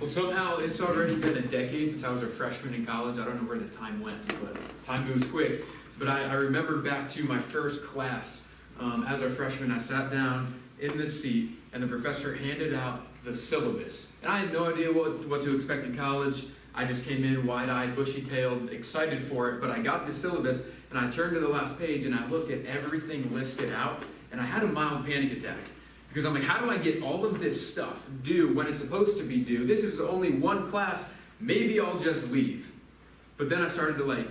Well, somehow it's already been a decade since I was a freshman in college. I don't know where the time went, but time moves quick. But I remember back to my first class. As a freshman, I sat down in the seat, and the professor handed out the syllabus. And I had no idea what to expect in college. I just came in wide-eyed, bushy-tailed, excited for it. But I got the syllabus, and I turned to the last page, and I looked at everything listed out, and I had a mild panic attack. Because I'm like, how do I get all of this stuff due when it's supposed to be due? This is only one class. Maybe I'll just leave. But then I started to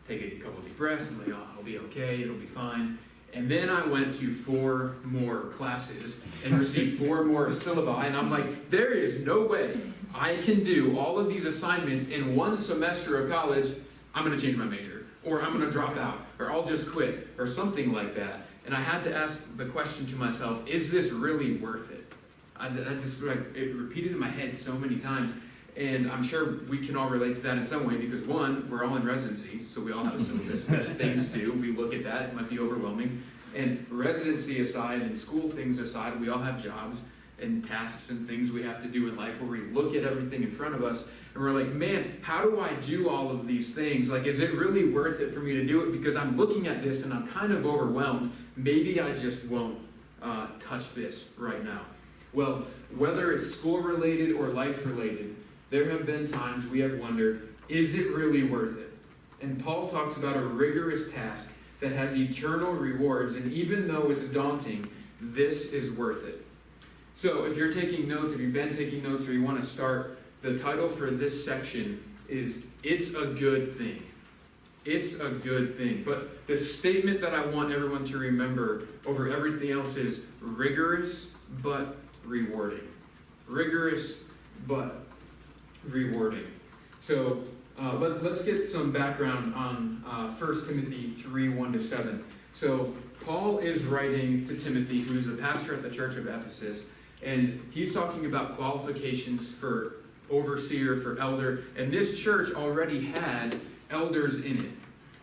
take a couple of deep breaths and oh, I'll be okay, it'll be fine. And then I went to 4 more classes and received 4 more syllabi. And I'm like, there is no way I can do all of these assignments in one semester of college. I'm going to change my major, or I'm going to drop out, or I'll just quit, or something like that. And I had to ask the question to myself, is this really worth it? I just it repeated in my head so many times. And I'm sure we can all relate to that in some way because, one, we're all in residency, so we all have a syllabus as things do. We look at that, it might be overwhelming. And residency aside and school things aside, we all have jobs and tasks and things we have to do in life where we look at everything in front of us and we're like, man, how do I do all of these things? Is it really worth it for me to do it? Because I'm looking at this and I'm kind of overwhelmed. Maybe I just won't touch this right now. Well, whether it's school-related or life-related, there have been times we have wondered, is it really worth it? And Paul talks about a rigorous task that has eternal rewards, and even though it's daunting, this is worth it. So if you're taking notes, if you've been taking notes or you want to start, the title for this section is, It's a Good Thing. It's a good thing. But the statement that I want everyone to remember over everything else is rigorous but rewarding. Rigorous but rewarding. So let's get some background on 1 Timothy 3, 1-7. So Paul is writing to Timothy, who is a pastor at the church of Ephesus, and he's talking about qualifications for overseer, for elder, and this church already had elders in it,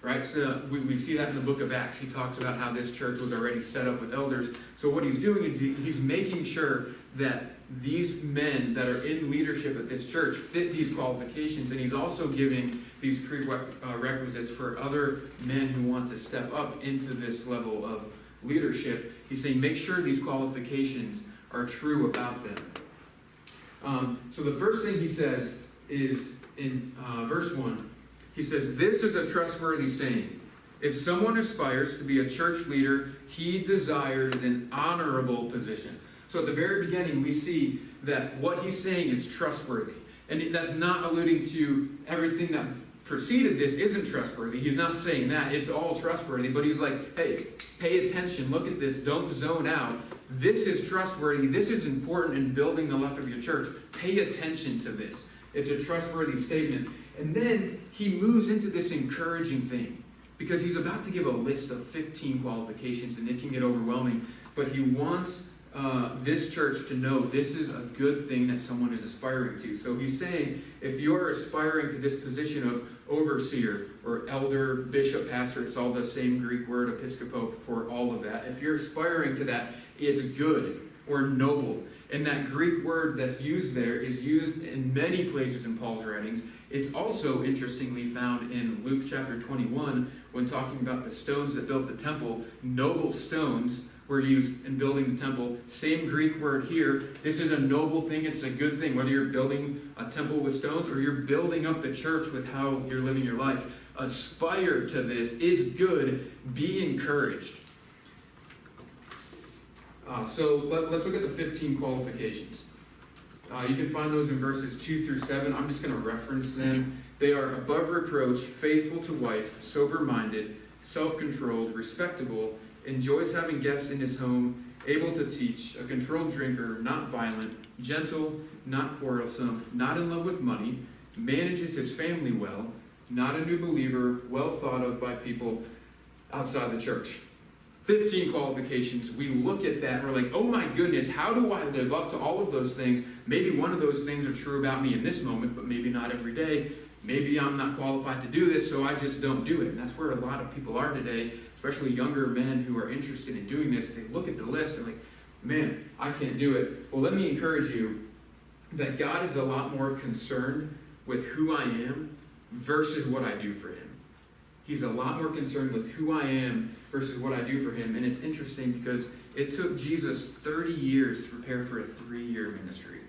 right? So we see that in the book of Acts. He talks about how this church was already set up with elders. So what he's doing is he's making sure that these men that are in leadership at this church fit these qualifications, and he's also giving these prerequisites for other men who want to step up into this level of leadership. He's saying make sure these qualifications are true about them. So the first thing he says is in verse 1. He says, this is a trustworthy saying. If someone aspires to be a church leader, he desires an honorable position. So at the very beginning, we see that what he's saying is trustworthy. And that's not alluding to everything that preceded this isn't trustworthy. He's not saying that. It's all trustworthy. But he's like, hey, pay attention. Look at this. Don't zone out. This is trustworthy. This is important in building the life of your church. Pay attention to this. It's a trustworthy statement. And then he moves into this encouraging thing because he's about to give a list of 15 qualifications, and it can get overwhelming. But he wants this church to know this is a good thing that someone is aspiring to. So he's saying if you're aspiring to this position of overseer or elder, bishop, pastor, it's all the same Greek word, episcopo, for all of that. If you're aspiring to that, it's good or noble. And that Greek word that's used there is used in many places in Paul's writings. It's also interestingly found in Luke chapter 21 when talking about the stones that built the temple. Noble stones were used in building the temple. Same Greek word here. This is a noble thing. It's a good thing. Whether you're building a temple with stones or you're building up the church with how you're living your life, aspire to this. It's good. Be encouraged. So let's look at the 15 qualifications. You can find those in verses 2 through 7. I'm just going to reference them. They are above reproach, faithful to wife, sober-minded, self-controlled, respectable, enjoys having guests in his home, able to teach, a controlled drinker, not violent, gentle, not quarrelsome, not in love with money, manages his family well, not a new believer, well thought of by people outside the church. 15 qualifications. We look at that and we're like, oh my goodness, how do I live up to all of those things? Maybe one of those things are true about me in this moment, but maybe not every day. Maybe I'm not qualified to do this, so I just don't do it. And that's where a lot of people are today, especially younger men who are interested in doing this. They look at the list and they're like, man, I can't do it. Well, let me encourage you. that God is a lot more concerned with who I am versus what I do for him. He's a lot more concerned with who I am versus what I do for him. And it's interesting because it took Jesus 30 years to prepare for a 3-year ministry.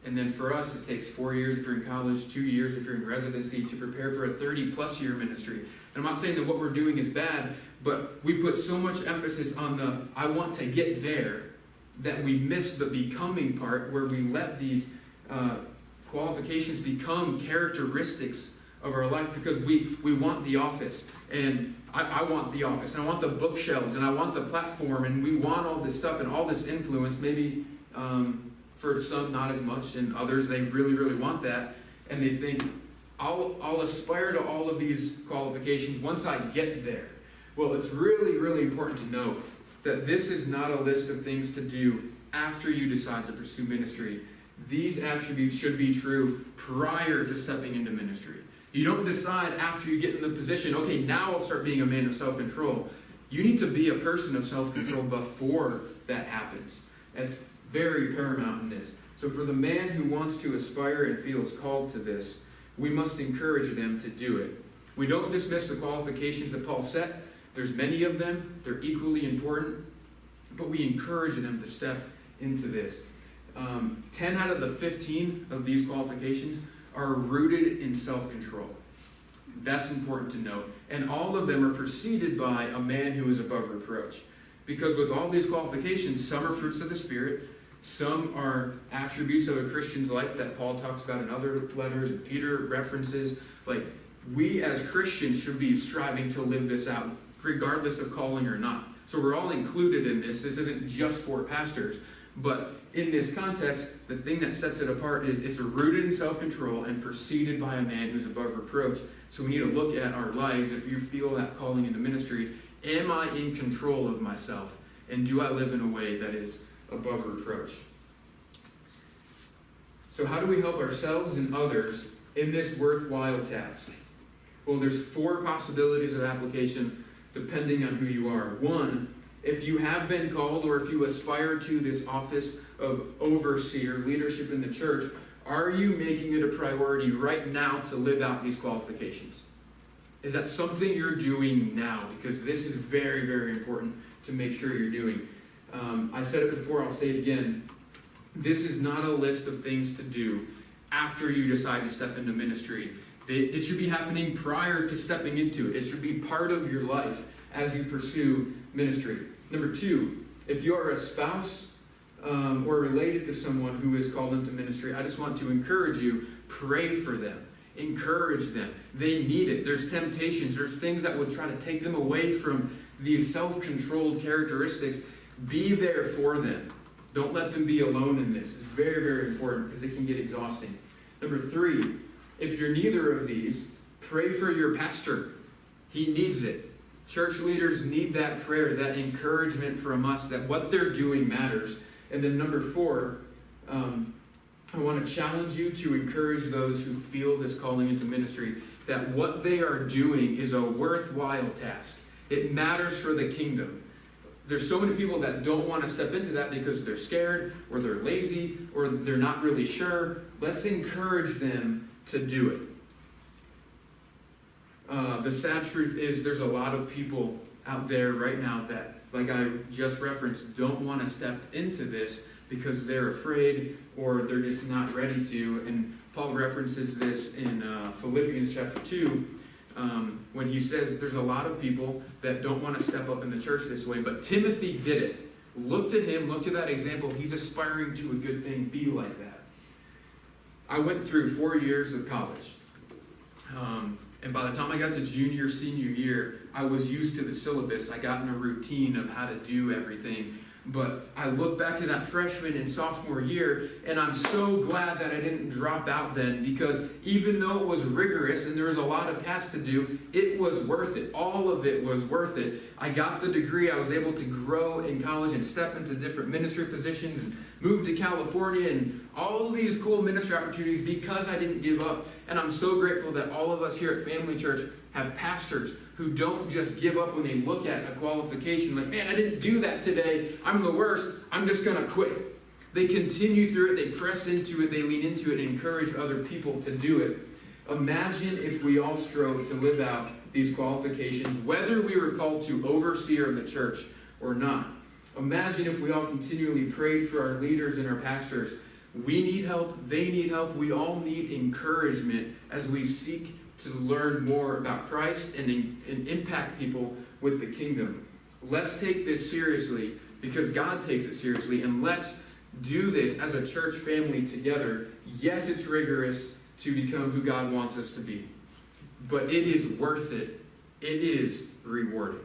And then for us, it takes 4 years if you're in college, 2 years if you're in residency to prepare for a 30-plus year ministry. And I'm not saying that what we're doing is bad, but we put so much emphasis on the I want to get there that we miss the becoming part, where we let these qualifications become characteristics of our life, because we want the office, and I want the office, and I want the bookshelves, and I want the platform, and we want all this stuff and all this influence. Maybe for some not as much, and others they really, really want that, and they think, I'll aspire to all of these qualifications once I get there. Well, it's really, really important to know that this is not a list of things to do after you decide to pursue ministry. These attributes should be true prior to stepping into ministry. You don't decide after you get in the position, okay, now I'll start being a man of self-control. You need to be a person of self-control before that happens. That's very paramount in this. So for the man who wants to aspire and feels called to this, we must encourage them to do it. We don't dismiss the qualifications that Paul set. There's many of them. They're equally important. But we encourage them to step into this. 10 out of the 15 of these qualifications are rooted in self-control. That's important to note. And all of them are preceded by a man who is above reproach. Because with all these qualifications, some are fruits of the Spirit, some are attributes of a Christian's life that Paul talks about in other letters, and Peter references. Like, we as Christians should be striving to live this out, regardless of calling or not. So we're all included in this. This isn't just for pastors. But in this context, the thing that sets it apart is it's rooted in self-control and preceded by a man who's above reproach. So we need to look at our lives. If you feel that calling into ministry, am I in control of myself? And do I live in a way that is above reproach? So how do we help ourselves and others in this worthwhile task? Well, there's 4 possibilities of application depending on who you are. 1, if you have been called or if you aspire to this office of overseer, leadership in the church, are you making it a priority right now to live out these qualifications? Is that something you're doing now? Because this is very, very important to make sure you're doing. I said it before, I'll say it again. This is not a list of things to do after you decide to step into ministry. It should be happening prior to stepping into it. It should be part of your life as you pursue ministry. Number 2, if you are a spouse or related to someone who is called into ministry, I just want to encourage you, pray for them. Encourage them. They need it. There's temptations. There's things that would try to take them away from these self-controlled characteristics. Be there for them. Don't let them be alone in this. It's very, very important because it can get exhausting. Number 3, if you're neither of these, pray for your pastor. He needs it. Church leaders need that prayer, that encouragement from us that what they're doing matters. And then number 4, I want to challenge you to encourage those who feel this calling into ministry that what they are doing is a worthwhile task. It matters for the kingdom. There's so many people that don't want to step into that because they're scared or they're lazy or they're not really sure. Let's encourage them to do it. The sad truth is there's a lot of people out there right now that, like I just referenced, don't want to step into this because they're afraid or they're just not ready to. And Paul references this in Philippians chapter 2 when he says there's a lot of people that don't want to step up in the church this way, but Timothy did it. Look to him, look to that example. He's aspiring to a good thing. Be like that. I went through 4 years of college. And by the time I got to junior, senior year, I was used to the syllabus. I got in a routine of how to do everything. But I look back to that freshman and sophomore year, and I'm so glad that I didn't drop out then, because even though it was rigorous and there was a lot of tasks to do, it was worth it. All of it was worth it. I got the degree. I was able to grow in college and step into different ministry positions and move to California and all these cool ministry opportunities because I didn't give up. And I'm so grateful that all of us here at Family Church have pastors who don't just give up when they look at a qualification like, man, I didn't do that today. I'm the worst. I'm just going to quit. They continue through it, they press into it, they lean into it, and encourage other people to do it. Imagine if we all strove to live out these qualifications, whether we were called to overseer of the church or not. Imagine if we all continually prayed for our leaders and our pastors. We need help, they need help, we all need encouragement as we seek to learn more about Christ and impact people with the kingdom. Let's take this seriously because God takes it seriously, and let's do this as a church family together. Yes, it's rigorous to become who God wants us to be, but it is worth it. It is rewarding.